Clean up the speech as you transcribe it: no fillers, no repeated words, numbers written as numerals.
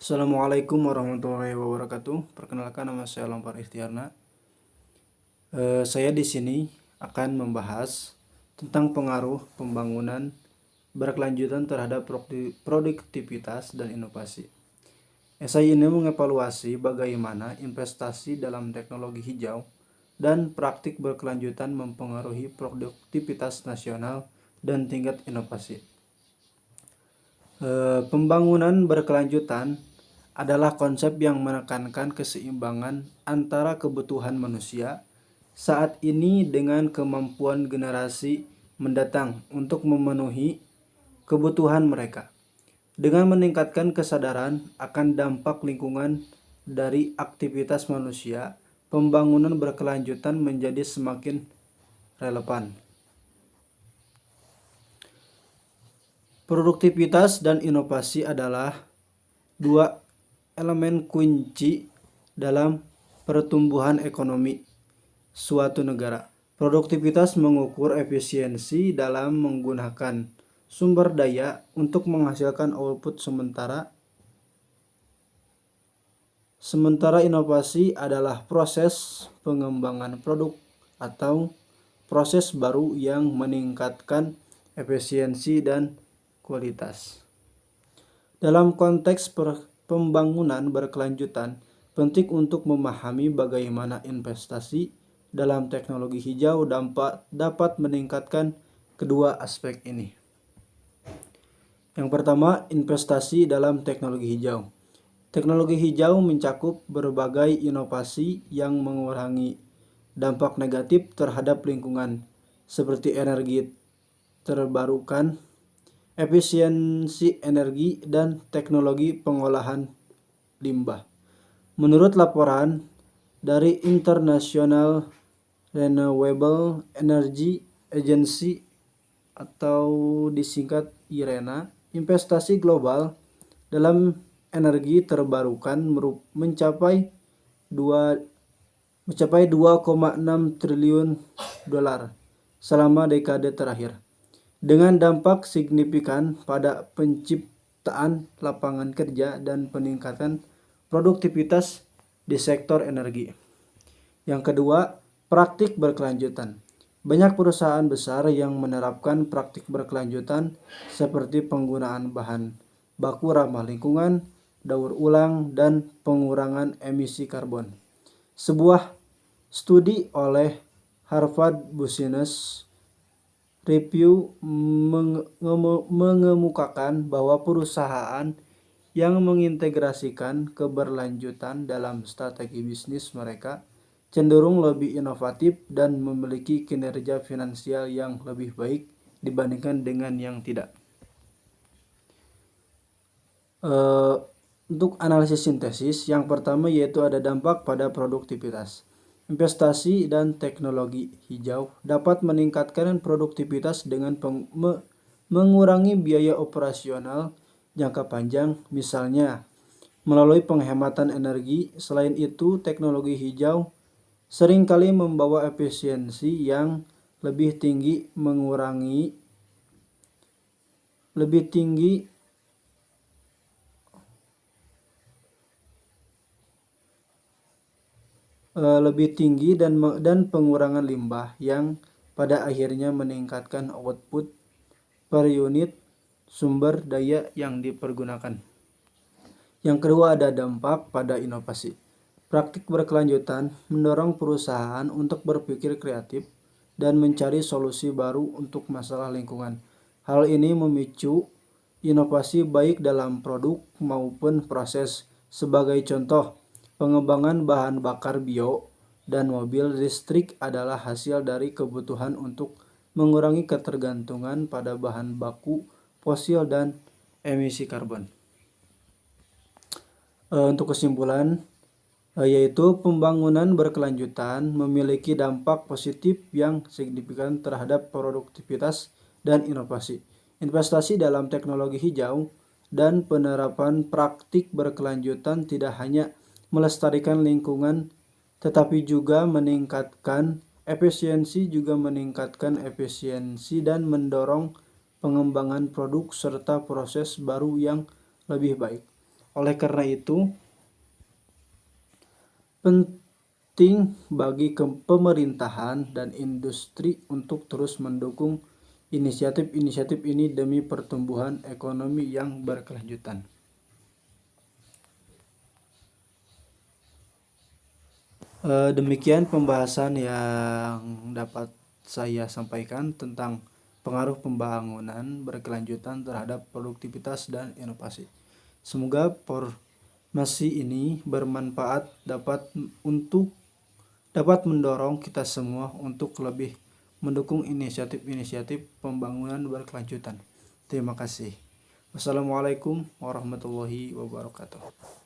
Assalamualaikum warahmatullahi wabarakatuh. Perkenalkan, nama saya Lampar Ikhtiarna. Saya di sini akan membahas tentang pengaruh pembangunan berkelanjutan terhadap produktivitas dan inovasi. Esai ini mengevaluasi bagaimana investasi dalam teknologi hijau dan praktik berkelanjutan mempengaruhi produktivitas nasional dan tingkat inovasi. Pembangunan berkelanjutan adalah konsep yang menekankan keseimbangan antara kebutuhan manusia saat ini dengan kemampuan generasi mendatang untuk memenuhi kebutuhan mereka. Dengan meningkatkan kesadaran akan dampak lingkungan dari aktivitas manusia, pembangunan berkelanjutan menjadi semakin relevan. Produktivitas dan inovasi adalah dua elemen kunci dalam pertumbuhan ekonomi suatu negara. Produktivitas mengukur efisiensi dalam menggunakan sumber daya untuk menghasilkan output, sementara inovasi adalah proses pengembangan produk atau proses baru yang meningkatkan efisiensi dan kualitas. Dalam konteks pembangunan berkelanjutan, penting untuk memahami bagaimana investasi dalam teknologi hijau dapat meningkatkan kedua aspek ini. Yang pertama, investasi dalam teknologi hijau. Teknologi hijau mencakup berbagai inovasi yang mengurangi dampak negatif terhadap lingkungan, seperti energi terbarukan, efisiensi energi, dan teknologi pengolahan limbah. Menurut laporan dari International Renewable Energy Agency atau disingkat IRENA, investasi global dalam energi terbarukan mencapai 2,6 triliun dolar selama dekade terakhir, dengan dampak signifikan pada penciptaan lapangan kerja dan peningkatan produktivitas di sektor energi. Yang kedua, praktik berkelanjutan. Banyak perusahaan besar yang menerapkan praktik berkelanjutan seperti penggunaan bahan baku ramah lingkungan, daur ulang, dan pengurangan emisi karbon. Sebuah studi oleh Harvard Business Review mengemukakan bahwa perusahaan yang mengintegrasikan keberlanjutan dalam strategi bisnis mereka cenderung lebih inovatif dan memiliki kinerja finansial yang lebih baik dibandingkan dengan yang tidak. Untuk analisis sintesis, yang pertama yaitu ada dampak pada produktivitas. Investasi dan teknologi hijau dapat meningkatkan produktivitas dengan mengurangi biaya operasional jangka panjang, misalnya melalui penghematan energi. Selain itu, teknologi hijau seringkali membawa efisiensi yang lebih tinggi, dan pengurangan limbah yang pada akhirnya meningkatkan output per unit sumber daya yang dipergunakan. Yang kedua ada dampak pada inovasi. Praktik berkelanjutan mendorong perusahaan untuk berpikir kreatif dan mencari solusi baru untuk masalah lingkungan. Hal ini memicu inovasi baik dalam produk maupun proses. Sebagai contoh, pengembangan bahan bakar bio dan mobil listrik adalah hasil dari kebutuhan untuk mengurangi ketergantungan pada bahan baku fosil dan emisi karbon. Untuk kesimpulan, yaitu pembangunan berkelanjutan memiliki dampak positif yang signifikan terhadap produktivitas dan inovasi. Investasi dalam teknologi hijau dan penerapan praktik berkelanjutan tidak hanya melestarikan lingkungan tetapi juga meningkatkan efisiensi dan mendorong pengembangan produk serta proses baru yang lebih baik. Oleh karena itu, penting bagi pemerintahan dan industri untuk terus mendukung inisiatif-inisiatif ini demi pertumbuhan ekonomi yang berkelanjutan. Demikian pembahasan yang dapat saya sampaikan tentang pengaruh pembangunan berkelanjutan terhadap produktivitas dan inovasi. Semoga informasi ini bermanfaat dapat mendorong kita semua untuk lebih mendukung inisiatif-inisiatif pembangunan berkelanjutan. Terima kasih. Wassalamualaikum warahmatullahi wabarakatuh.